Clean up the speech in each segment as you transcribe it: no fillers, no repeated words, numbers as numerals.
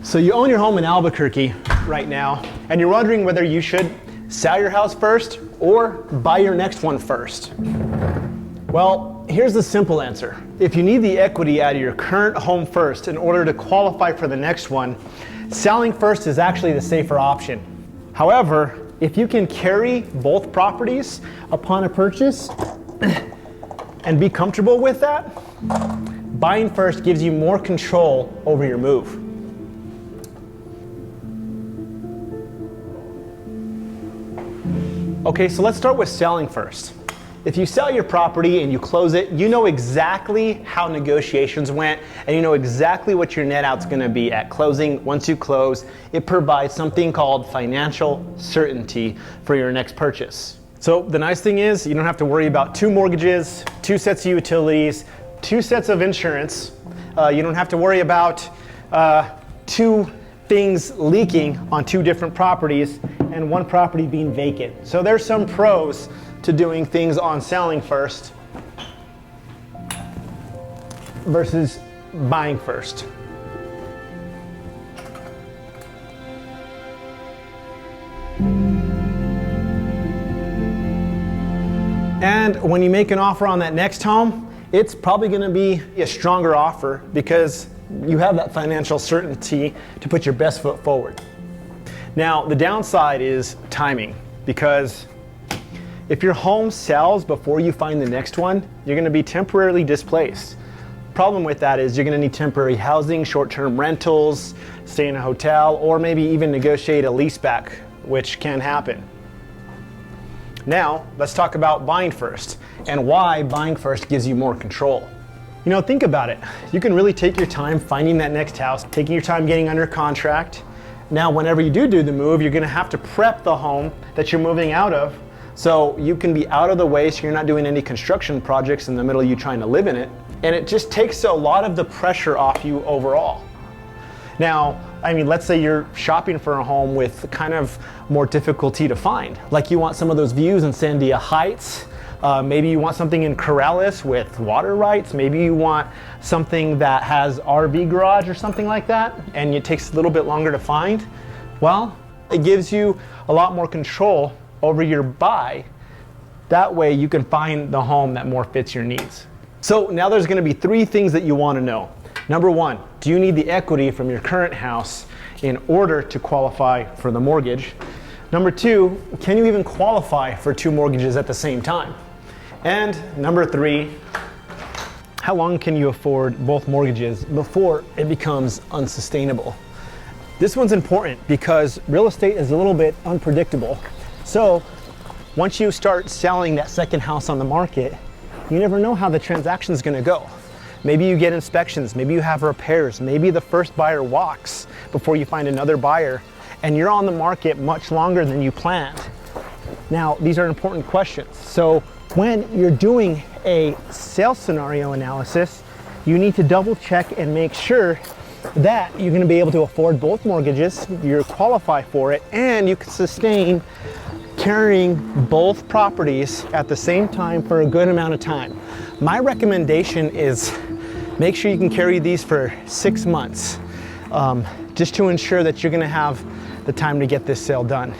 So you own your home in Albuquerque right now, and you're wondering whether you should sell your house first or buy your next one first. Well, here's the simple answer. If you need the equity out of your current home first in order to qualify for the next one, selling first is actually the safer option. However, if you can carry both properties upon a purchase and be comfortable with that, buying first gives you more control over your move. Okay, so let's start with selling first. If you sell your property and you close it, you know exactly how negotiations went, and you know exactly what your net out's gonna be at closing. Once you close, it provides something called financial certainty for your next purchase. So the nice thing is you don't have to worry about 2 mortgages, 2 sets of utilities, 2 sets of insurance. You don't have to worry about 2 things leaking on 2 different properties and 1 property being vacant. So there's some pros to doing things on selling first versus buying first. And when you make an offer on that next home, it's probably going to be a stronger offer because you have that financial certainty to put your best foot forward. Now, the downside is timing, because if your home sells before you find the next one, you're going to be temporarily displaced. Problem with that is you're going to need temporary housing, short-term rentals, stay in a hotel, or maybe even negotiate a leaseback, which can happen. Now, let's talk about buying first and why buying first gives you more control. You know, think about it. You can really take your time finding that next house, taking your time getting under contract. Now, whenever you do the move, you're going to have to prep the home that you're moving out of, so you can be out of the way so you're not doing any construction projects in the middle of you trying to live in it. And it just takes a lot of the pressure off you overall. Now, I mean, let's say you're shopping for a home with kind of more difficulty to find. Like you want some of those views in Sandia Heights. Maybe you want something in Corrales with water rights. Maybe you want something that has RV garage or something like that, and it takes a little bit longer to find. Well, it gives you a lot more control over your buy. That way you can find the home that more fits your needs. So now there's going to be 3 things that you want to know. Number 1, do you need the equity from your current house in order to qualify for the mortgage? Number 2, can you even qualify for 2 mortgages at the same time? And number 3, how long can you afford both mortgages before it becomes unsustainable? This one's important because real estate is a little bit unpredictable. So once you start selling that second house on the market, you never know how the transaction is going to go. Maybe you get inspections, maybe you have repairs, maybe the first buyer walks before you find another buyer, and you're on the market much longer than you planned. Now, these are important questions. So when you're doing a sales scenario analysis, you need to double check and make sure that you're going to be able to afford both mortgages, you qualify for it, and you can sustain carrying both properties at the same time for a good amount of time. My recommendation is make sure you can carry these for 6 months, just to ensure that you're going to have the time to get this sale done.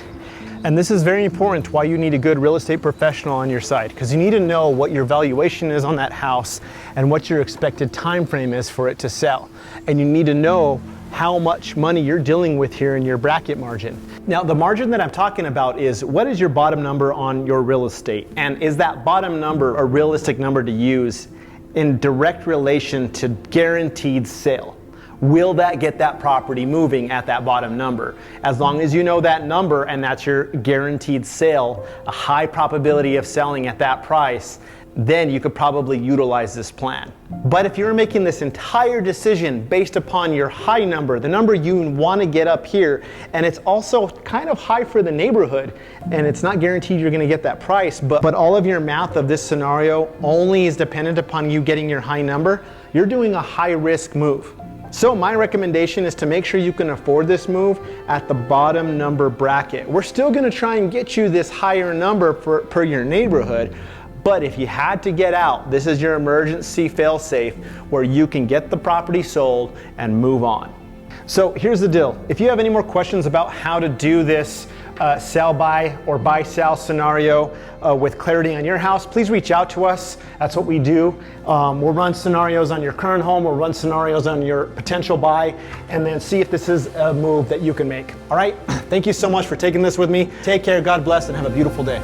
And this is very important, why you need a good real estate professional on your side, because you need to know what your valuation is on that house and what your expected time frame is for it to sell. And you need to know how much money you're dealing with here in your bracket margin. Now, the margin that I'm talking about is what is your bottom number on your real estate? And is that bottom number a realistic number to use in direct relation to guaranteed sale? Will that get that property moving at that bottom number? As long as you know that number and that's your guaranteed sale, a high probability of selling at that price, then you could probably utilize this plan. But if you're making this entire decision based upon your high number, the number you want to get up here, and it's also kind of high for the neighborhood, and it's not guaranteed you're going to get that price, but all of your math of this scenario only is dependent upon you getting your high number, you're doing a high risk move. So my recommendation is to make sure you can afford this move at the bottom number bracket. We're still going to try and get you this higher number per your neighborhood, but if you had to get out, this is your emergency fail-safe where you can get the property sold and move on. So here's the deal. If you have any more questions about how to do this sell-buy or buy-sell scenario with clarity on your house, please reach out to us. That's what we do. We'll run scenarios on your current home, we'll run scenarios on your potential buy, and then see if this is a move that you can make. All right, thank you so much for taking this with me. Take care, God bless, and have a beautiful day.